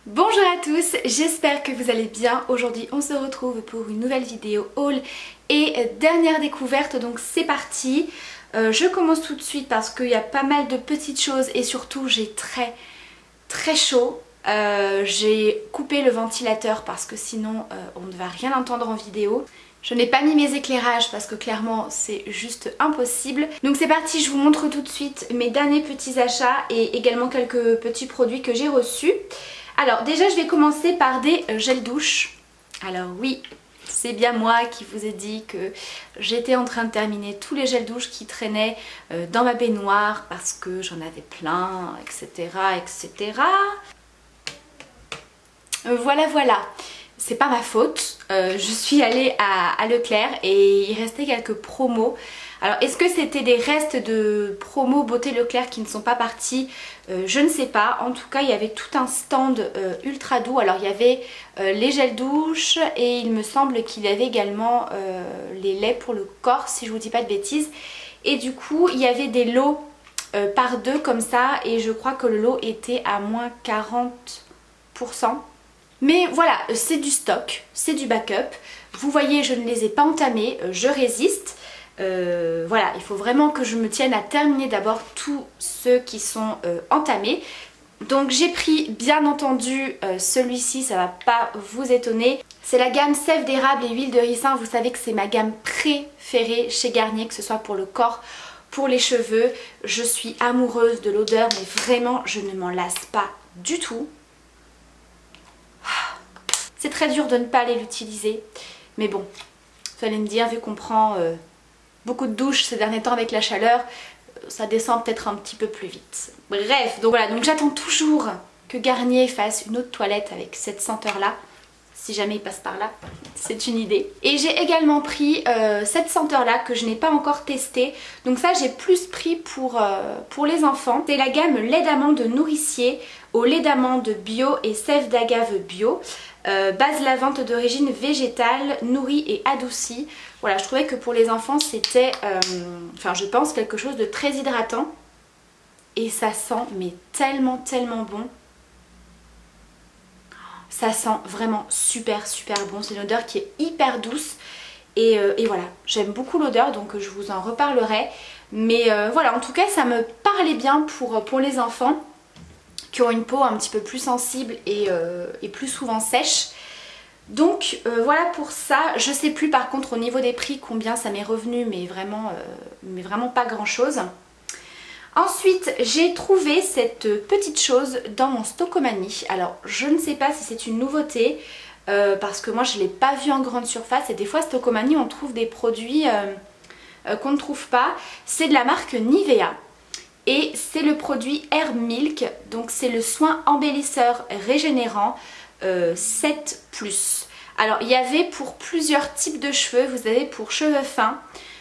Bonjour à tous, j'espère que vous allez bien. Aujourd'hui on se retrouve pour une nouvelle vidéo haul et dernière découverte, donc c'est parti. Je commence tout de suite parce qu'il y a pas mal de petites choses et surtout j'ai très chaud. J'ai coupé le ventilateur parce que sinon on ne va rien entendre en vidéo. Je n'ai pas mis mes éclairages parce que clairement c'est juste impossible. Donc c'est parti, je vous montre tout de suite mes derniers petits achats et également quelques petits produits que j'ai reçus. Alors déjà je vais commencer par des gels douche. Alors oui, c'est bien moi qui vous ai dit que j'étais en train de terminer tous les gels douche qui traînaient dans ma baignoire parce que j'en avais plein, etc. etc. Voilà. C'est pas ma faute, je suis allée à Leclerc et il restait quelques promos. Alors est-ce que c'était des restes de promos beauté Leclerc qui ne sont pas partis? Je ne sais pas. En tout cas il y avait tout un stand ultra doux. Alors il y avait les gels douche et il me semble qu'il y avait également les laits pour le corps si je vous dis pas de bêtises. Et du coup il y avait des lots par deux comme ça et je crois que le lot était à moins 40%. Mais voilà, c'est du stock, c'est du backup. Vous voyez, je ne les ai pas entamés, je résiste. Voilà, il faut vraiment que je me tienne à terminer d'abord tous ceux qui sont entamés. Donc j'ai pris bien entendu celui-ci, ça va pas vous étonner. C'est la gamme sève d'érable et huile de ricin. Vous savez que c'est ma gamme préférée chez Garnier, que ce soit pour le corps, pour les cheveux. Je suis amoureuse de l'odeur, mais vraiment je ne m'en lasse pas du tout. C'est très dur de ne pas aller l'utiliser, mais bon, vous allez me dire, vu qu'on prend beaucoup de douches ces derniers temps avec la chaleur, ça descend peut-être un petit peu plus vite. Bref, donc voilà, donc j'attends toujours que Garnier fasse une autre toilette avec cette senteur-là. Si jamais il passe par là, c'est une idée. Et j'ai également pris cette senteur-là que je n'ai pas encore testée. Donc ça, j'ai plus pris pour les enfants. C'est la gamme lait d'amande nourricier au lait d'amande bio et sève d'agave bio. Base lavante d'origine végétale, nourrie et adoucie. Voilà, je trouvais que pour les enfants c'était, enfin je pense, quelque chose de très hydratant. Et ça sent mais tellement bon. Ça sent vraiment super bon. C'est une odeur qui est hyper douce. Et voilà, j'aime beaucoup l'odeur donc je vous en reparlerai. Mais voilà, en tout cas ça me parlait bien pour les enfants qui ont une peau un petit peu plus sensible et plus souvent sèche. Donc voilà pour ça. Je sais plus par contre au niveau des prix combien ça m'est revenu, mais vraiment pas grand chose. Ensuite j'ai trouvé cette petite chose dans mon Stocomanie. Alors je ne sais pas si c'est une nouveauté parce que moi je ne l'ai pas vu en grande surface et des fois Stocomanie on trouve des produits qu'on ne trouve pas. C'est de la marque Nivea. Et c'est le produit Air Milk, donc c'est le soin embellisseur régénérant 7+. Alors il y avait pour plusieurs types de cheveux, vous avez pour cheveux fins,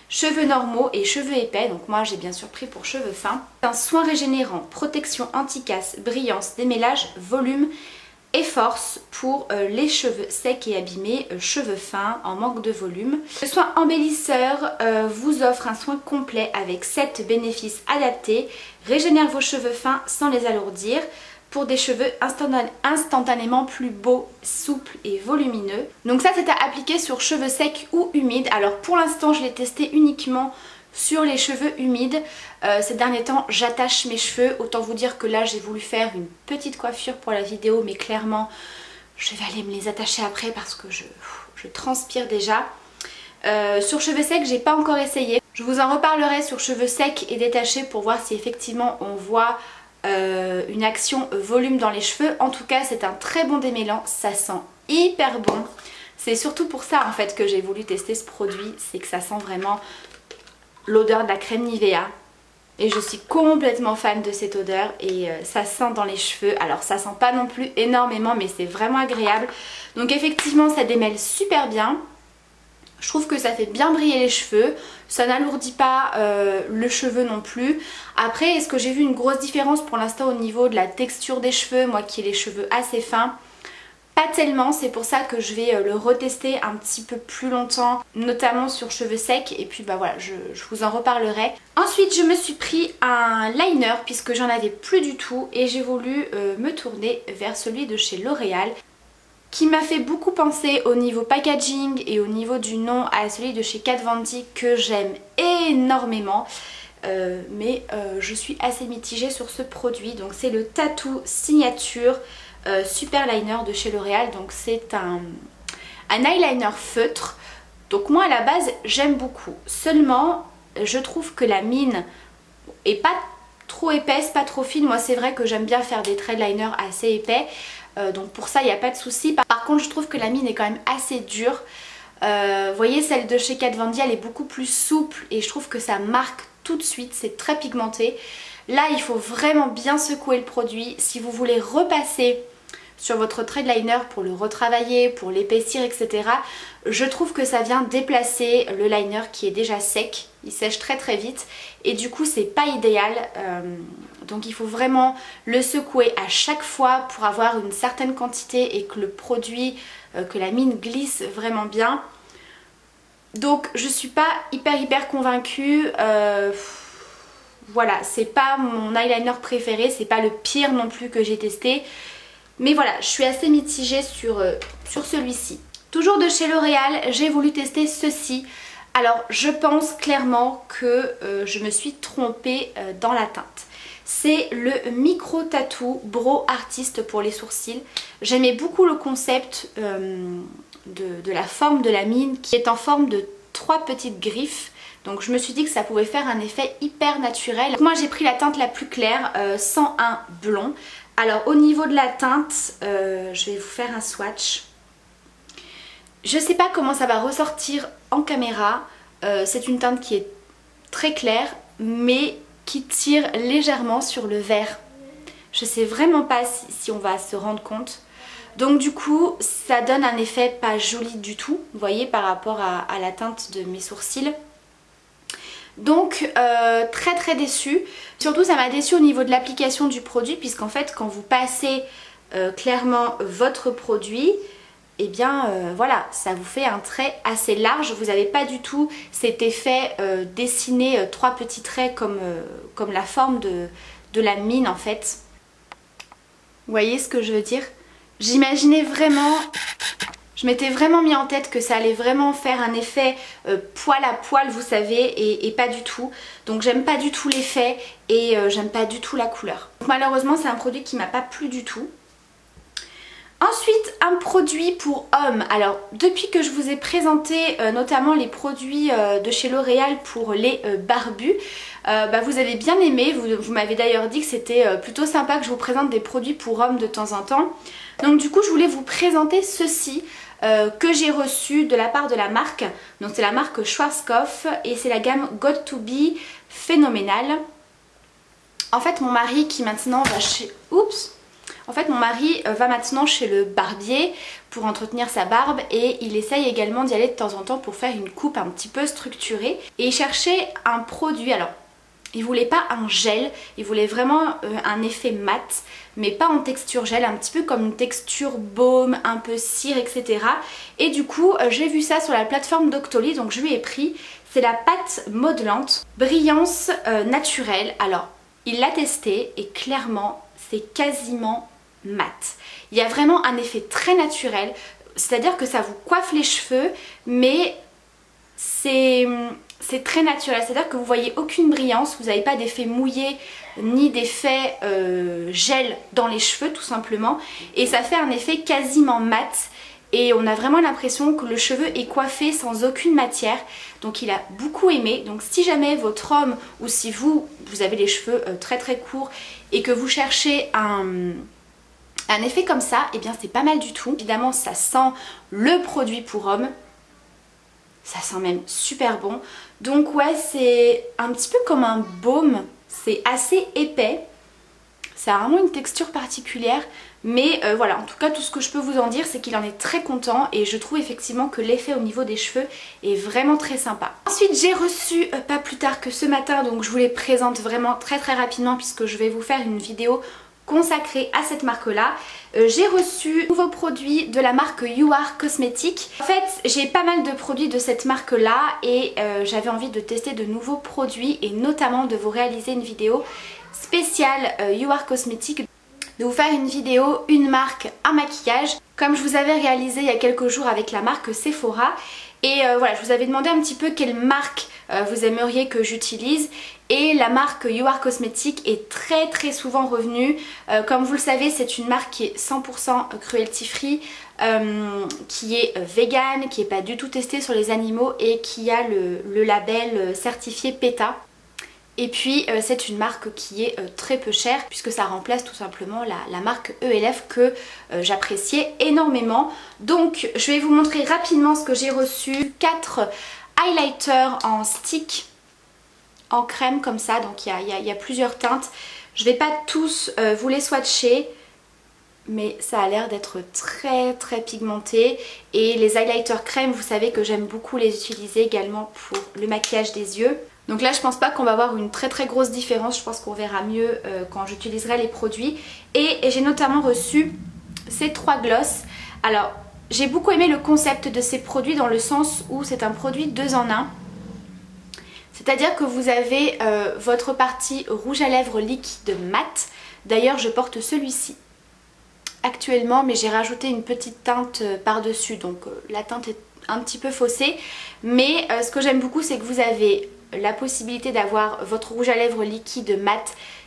cheveux normaux et cheveux épais, donc moi j'ai bien sûr pris pour cheveux fins. Un soin régénérant, protection anti-casse, brillance, démêlage, volume et force pour les cheveux secs et abîmés, cheveux fins en manque de volume. Le soin embellisseur vous offre un soin complet avec 7 bénéfices adaptés, régénère vos cheveux fins sans les alourdir pour des cheveux instantanément plus beaux, souples et volumineux. Donc ça c'est à appliquer sur cheveux secs ou humides. Alors pour l'instant je l'ai testé uniquement sur les cheveux humides. Ces derniers temps j'attache mes cheveux, autant vous dire que là j'ai voulu faire une petite coiffure pour la vidéo mais clairement je vais aller me les attacher après parce que je transpire déjà. Sur cheveux secs j'ai pas encore essayé. Je vous en reparlerai sur cheveux secs et détachés pour voir si effectivement on voit une action volume dans les cheveux. En tout cas c'est un très bon démêlant, ça sent hyper bon. C'est surtout pour ça en fait que j'ai voulu tester ce produit, c'est que ça sent vraiment l'odeur de la crème Nivea et je suis complètement fan de cette odeur et ça sent dans les cheveux. Alors ça sent pas non plus énormément mais c'est vraiment agréable. Donc effectivement ça démêle super bien. Je trouve que ça fait bien briller les cheveux, ça n'alourdit pas le cheveu non plus. Après, est-ce que j'ai vu une grosse différence pour l'instant au niveau de la texture des cheveux, moi qui ai les cheveux assez fins? Pas tellement, c'est pour ça que je vais le retester un petit peu plus longtemps, notamment sur cheveux secs, et puis bah voilà, je vous en reparlerai. Ensuite je me suis pris un liner puisque j'en avais plus du tout et j'ai voulu me tourner vers celui de chez L'Oréal, qui m'a fait beaucoup penser au niveau packaging et au niveau du nom à celui de chez Kat Von D que j'aime énormément. Mais je suis assez mitigée sur ce produit. Donc c'est le Tattoo Signature Super Liner de chez L'Oréal. Donc c'est un eyeliner feutre. Donc moi à la base j'aime beaucoup. Seulement je trouve que la mine est pas trop épaisse, pas trop fine. Moi c'est vrai que j'aime bien faire des traits de liner assez épais. Donc pour ça il n'y a pas de souci. Par contre je trouve que la mine est quand même assez dure. Vous voyez, celle de chez Kat Von D elle est beaucoup plus souple et je trouve que ça marque tout de suite, c'est très pigmenté. Là il faut vraiment bien secouer le produit. Si vous voulez repasser sur votre trait de liner pour le retravailler, pour l'épaissir, etc. je trouve que ça vient déplacer le liner qui est déjà sec. Il sèche très très vite et du coup c'est pas idéal. Donc il faut vraiment le secouer à chaque fois pour avoir une certaine quantité et que le produit, que la mine glisse vraiment bien. Donc je suis pas hyper convaincue. Voilà, c'est pas mon eyeliner préféré, c'est pas le pire non plus que j'ai testé. Mais voilà, je suis assez mitigée sur celui-ci. Toujours de chez L'Oréal, j'ai voulu tester ceci. Alors je pense clairement que je me suis trompée dans la teinte. C'est le Micro Tattoo Brow Artist pour les sourcils. J'aimais beaucoup le concept de la forme de la mine qui est en forme de 3 petites griffes. Donc je me suis dit que ça pouvait faire un effet hyper naturel. Donc, moi j'ai pris la teinte la plus claire, 101 blond. Alors au niveau de la teinte, je vais vous faire un swatch. Je sais pas comment ça va ressortir en caméra. C'est une teinte qui est très claire mais qui tire légèrement sur le vert. Je sais vraiment pas si on va se rendre compte. Donc du coup ça donne un effet pas joli du tout, vous voyez, par rapport à la teinte de mes sourcils. Donc très déçue. Surtout ça m'a déçue au niveau de l'application du produit, puisqu'en fait quand vous passez clairement votre produit, et bien voilà, ça vous fait un trait assez large. Vous n'avez pas du tout cet effet dessiné 3 petits traits comme la forme de la mine en fait. Vous voyez ce que je veux dire? J'imaginais vraiment, je m'étais vraiment mis en tête que ça allait vraiment faire un effet poil à poil, vous savez, et pas du tout. Donc j'aime pas du tout l'effet et j'aime pas du tout la couleur. Donc, malheureusement c'est un produit qui m'a pas plu du tout. Ensuite un produit pour hommes. Alors depuis que je vous ai présenté notamment les produits de chez L'Oréal pour les barbus, vous avez bien aimé, vous m'avez d'ailleurs dit que c'était plutôt sympa que je vous présente des produits pour hommes de temps en temps. Donc du coup je voulais vous présenter ceci que j'ai reçu de la part de la marque. Donc c'est la marque Schwarzkopf et c'est la gamme Got to Be Phénoménal. En fait mon mari qui maintenant va chez... Oups! En fait mon mari va maintenant chez le barbier pour entretenir sa barbe et il essaye également d'y aller de temps en temps pour faire une coupe un petit peu structurée. Et il cherchait un produit, alors il voulait pas un gel, il voulait vraiment un effet mat, mais pas en texture gel, un petit peu comme une texture baume, un peu cire, etc. Et du coup j'ai vu ça sur la plateforme Doctoly, donc je lui ai pris. C'est la pâte modelante, brillance naturelle. Alors il l'a testé et clairement c'est quasiment mat. Il y a vraiment un effet très naturel, c'est-à-dire que ça vous coiffe les cheveux, mais c'est très naturel, c'est-à-dire que vous voyez aucune brillance, vous n'avez pas d'effet mouillé ni d'effet gel dans les cheveux tout simplement, et ça fait un effet quasiment mat. Et on a vraiment l'impression que le cheveu est coiffé sans aucune matière. Donc il a beaucoup aimé. Donc si jamais votre homme ou si vous avez les cheveux très courts et que vous cherchez un effet comme ça, et bien c'est pas mal du tout. Évidemment ça sent le produit pour homme. Ça sent même super bon. Donc ouais, c'est un petit peu comme un baume. C'est assez épais. Ça a vraiment une texture particulière. Mais voilà, en tout cas tout ce que je peux vous en dire c'est qu'il en est très content et je trouve effectivement que l'effet au niveau des cheveux est vraiment très sympa. Ensuite j'ai reçu pas plus tard que ce matin, donc je vous les présente vraiment très rapidement puisque je vais vous faire une vidéo consacrée à cette marque là. J'ai reçu de nouveaux produits de la marque You Are Cosmetics. En fait j'ai pas mal de produits de cette marque là et j'avais envie de tester de nouveaux produits et notamment de vous réaliser une vidéo spéciale You Are Cosmetics, de vous faire une vidéo, une marque, un maquillage comme je vous avais réalisé il y a quelques jours avec la marque Sephora. Et voilà, je vous avais demandé un petit peu quelle marque vous aimeriez que j'utilise et la marque You Are Cosmetics est très souvent revenue. Comme vous le savez, c'est une marque qui est 100% cruelty free, qui est vegan, qui n'est pas du tout testée sur les animaux et qui a le label certifié PETA. Et puis c'est une marque qui est très peu chère puisque ça remplace tout simplement la marque ELF que j'appréciais énormément. Donc je vais vous montrer rapidement ce que j'ai reçu. 4 highlighters en stick, en crème comme ça, donc il y a plusieurs teintes. Je ne vais pas tous vous les swatcher, mais ça a l'air d'être très pigmenté. Et les highlighters crème, vous savez que j'aime beaucoup les utiliser également pour le maquillage des yeux. Donc là je pense pas qu'on va avoir une très grosse différence, je pense qu'on verra mieux quand j'utiliserai les produits. Et j'ai notamment reçu ces 3 glosses. Alors j'ai beaucoup aimé le concept de ces produits dans le sens où c'est un produit 2 en 1. C'est-à-dire que vous avez votre partie rouge à lèvres liquide mat. D'ailleurs je porte celui-ci actuellement mais j'ai rajouté une petite teinte par-dessus, donc la teinte est un petit peu faussée. Mais ce que j'aime beaucoup c'est que vous avez la possibilité d'avoir votre rouge à lèvres liquide mat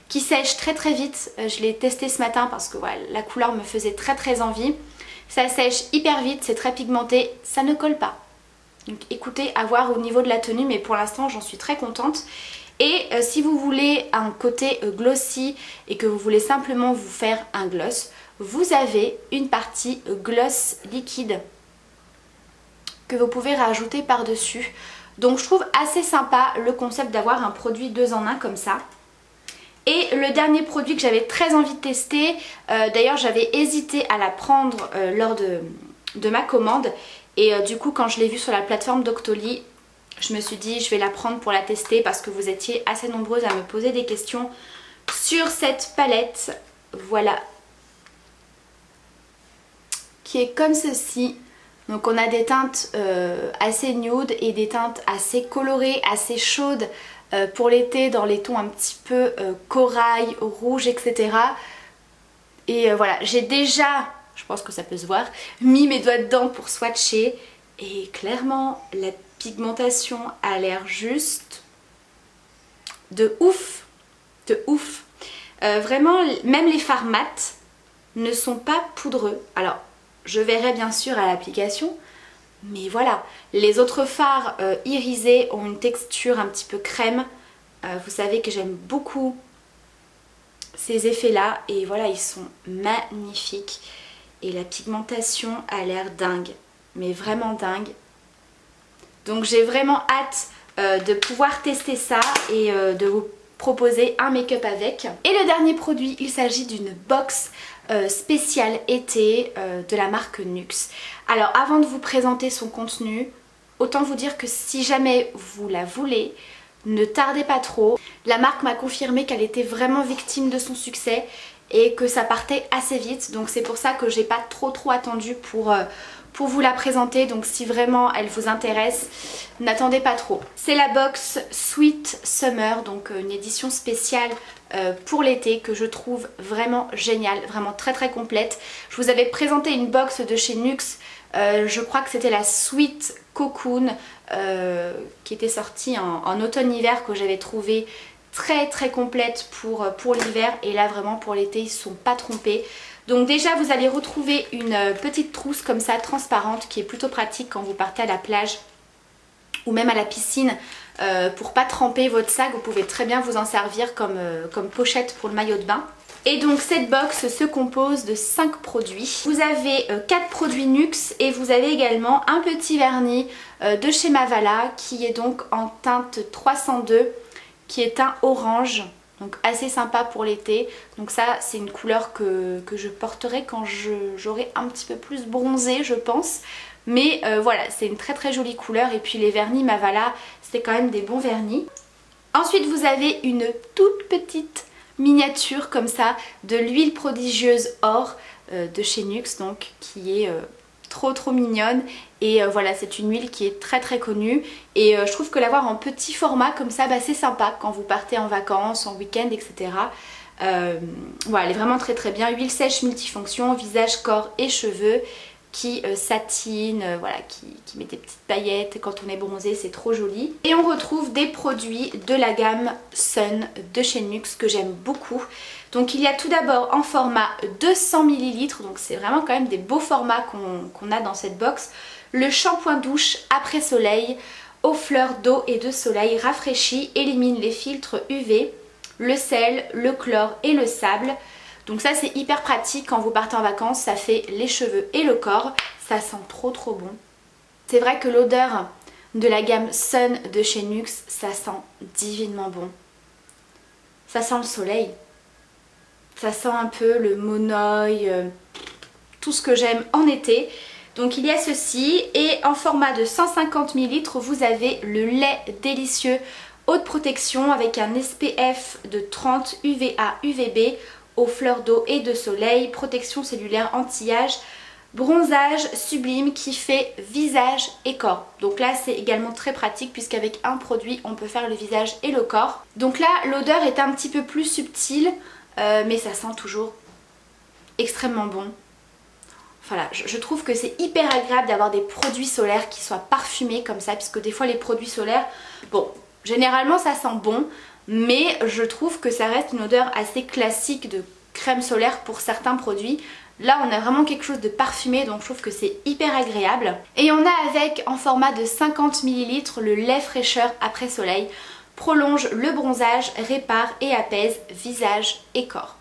qui sèche très vite. Je l'ai testé ce matin parce que voilà, la couleur me faisait très envie. Ça sèche hyper vite, c'est très pigmenté, ça ne colle pas. Donc écoutez, à voir au niveau de la tenue, mais pour l'instant j'en suis très contente. Et si vous voulez un côté glossy et que vous voulez simplement vous faire un gloss, vous avez une partie gloss liquide que vous pouvez rajouter par-dessus. Donc je trouve assez sympa le concept d'avoir un produit 2 en 1 comme ça. Et le dernier produit que j'avais très envie de tester, d'ailleurs j'avais hésité à la prendre lors de ma commande. Et du coup quand je l'ai vue sur la plateforme Doctoly, je me suis dit je vais la prendre pour la tester parce que vous étiez assez nombreuses à me poser des questions sur cette palette. Voilà. Qui est comme ceci. Donc on a des teintes assez nude et des teintes assez colorées, assez chaudes pour l'été dans les tons un petit peu corail, rouge, etc. Et voilà, j'ai déjà, je pense que ça peut se voir, mis mes doigts dedans pour swatcher. Et clairement, la pigmentation a l'air juste de ouf, de ouf. Vraiment, même les fards mat ne sont pas poudreux. Alors, je verrai bien sûr à l'application, mais voilà, les autres fards irisés ont une texture un petit peu crème. Vous savez que j'aime beaucoup ces effets là et voilà, ils sont magnifiques. Et la pigmentation a l'air dingue, mais vraiment dingue. Donc j'ai vraiment hâte de pouvoir tester ça et de vous proposer un make-up avec. Et le dernier produit, il s'agit d'une box spéciale été de la marque NYX. Alors avant de vous présenter son contenu, autant vous dire que si jamais vous la voulez, ne tardez pas trop. La marque m'a confirmé qu'elle était vraiment victime de son succès et que ça partait assez vite, donc c'est pour ça que j'ai pas trop attendu pour vous la présenter. Donc si vraiment elle vous intéresse, n'attendez pas trop. C'est la box Sweet Summer, donc une édition spéciale pour l'été que je trouve vraiment géniale, vraiment très complète. Je vous avais présenté une box de chez NYX, je crois que c'était la Sweet Cocoon qui était sortie en automne-hiver, que j'avais trouvé très complète pour l'hiver, et là vraiment pour l'été ils ne se sont pas trompés. Donc déjà vous allez retrouver une petite trousse comme ça transparente qui est plutôt pratique quand vous partez à la plage ou même à la piscine pour pas tremper votre sac. Vous pouvez très bien vous en servir comme pochette pour le maillot de bain. Et donc cette box se compose de 5 produits. Vous avez 4 produits NYX et vous avez également un petit vernis de chez Mavala qui est donc en teinte 302, qui est un orange, donc assez sympa pour l'été. Donc ça c'est une couleur que je porterai quand j'aurai un petit peu plus bronzé, je pense. Mais voilà, c'est une très jolie couleur. Et puis les vernis Mavala, c'est quand même des bons vernis. Ensuite vous avez une toute petite miniature comme ça de l'huile prodigieuse or de chez NYX, donc qui est trop mignonne. Et voilà, c'est une huile qui est très connue et je trouve que l'avoir en petit format comme ça, c'est sympa quand vous partez en vacances, en week-end, etc. Voilà, elle est vraiment très bien. Huile sèche multifonction, visage, corps et cheveux, qui satine, voilà, qui met des petites paillettes quand on est bronzé, c'est trop joli. Et on retrouve des produits de la gamme Sun de chez NYX que j'aime beaucoup. Donc il y a tout d'abord en format 200 ml, donc c'est vraiment quand même des beaux formats qu'on a dans cette box. Le shampoing douche après soleil aux fleurs d'eau et de soleil rafraîchit, élimine les filtres UV, le sel, le chlore et le sable. Donc ça c'est hyper pratique quand vous partez en vacances, ça fait les cheveux et le corps, ça sent trop bon. C'est vrai que l'odeur de la gamme Sun de chez NYX, ça sent divinement bon. Ça sent le soleil, ça sent un peu le monoeil, tout ce que j'aime en été. Donc il y a ceci et en format de 150 ml, vous avez le lait délicieux haute protection avec un SPF de 30 UVA UVB aux fleurs d'eau et de soleil, protection cellulaire anti-âge, bronzage sublime qui fait visage et corps. Donc là c'est également très pratique puisqu'avec un produit on peut faire le visage et le corps. Donc là l'odeur est un petit peu plus subtile mais ça sent toujours extrêmement bon. Voilà, je trouve que c'est hyper agréable d'avoir des produits solaires qui soient parfumés comme ça, puisque des fois les produits solaires, bon, généralement ça sent bon, mais je trouve que ça reste une odeur assez classique de crème solaire pour certains produits. Là on a vraiment quelque chose de parfumé, donc je trouve que c'est hyper agréable. Et on a avec en format de 50 ml le lait fraîcheur après soleil, prolonge le bronzage, répare et apaise visage et corps.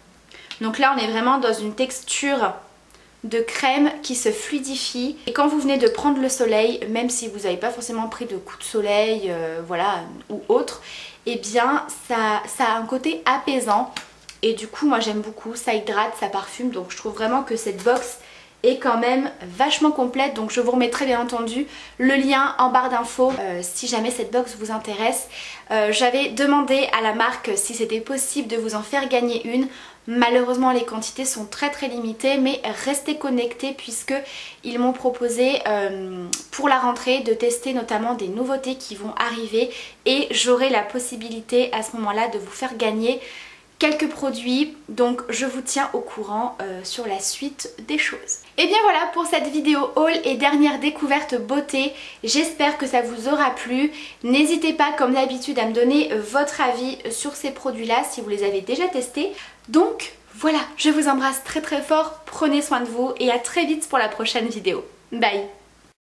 Donc là on est vraiment dans une texture de crème qui se fluidifie et quand vous venez de prendre le soleil, même si vous n'avez pas forcément pris de coup de soleil voilà, ou autre, et eh bien ça a un côté apaisant et du coup moi j'aime beaucoup, ça hydrate, ça parfume, donc je trouve vraiment que cette box est quand même vachement complète. Donc je vous remettrai bien entendu le lien en barre d'infos si jamais cette box vous intéresse. J'avais demandé à la marque si c'était possible de vous en faire gagner une. Malheureusement les quantités sont très limitées, mais restez connectés puisque ils m'ont proposé pour la rentrée de tester notamment des nouveautés qui vont arriver et j'aurai la possibilité à ce moment-là de vous faire gagner quelques produits, donc je vous tiens au courant sur la suite des choses. Et bien voilà pour cette vidéo haul et dernière découverte beauté, j'espère que ça vous aura plu. N'hésitez pas comme d'habitude à me donner votre avis sur ces produits là si vous les avez déjà testés. Donc voilà, je vous embrasse très fort, prenez soin de vous et à très vite pour la prochaine vidéo. Bye!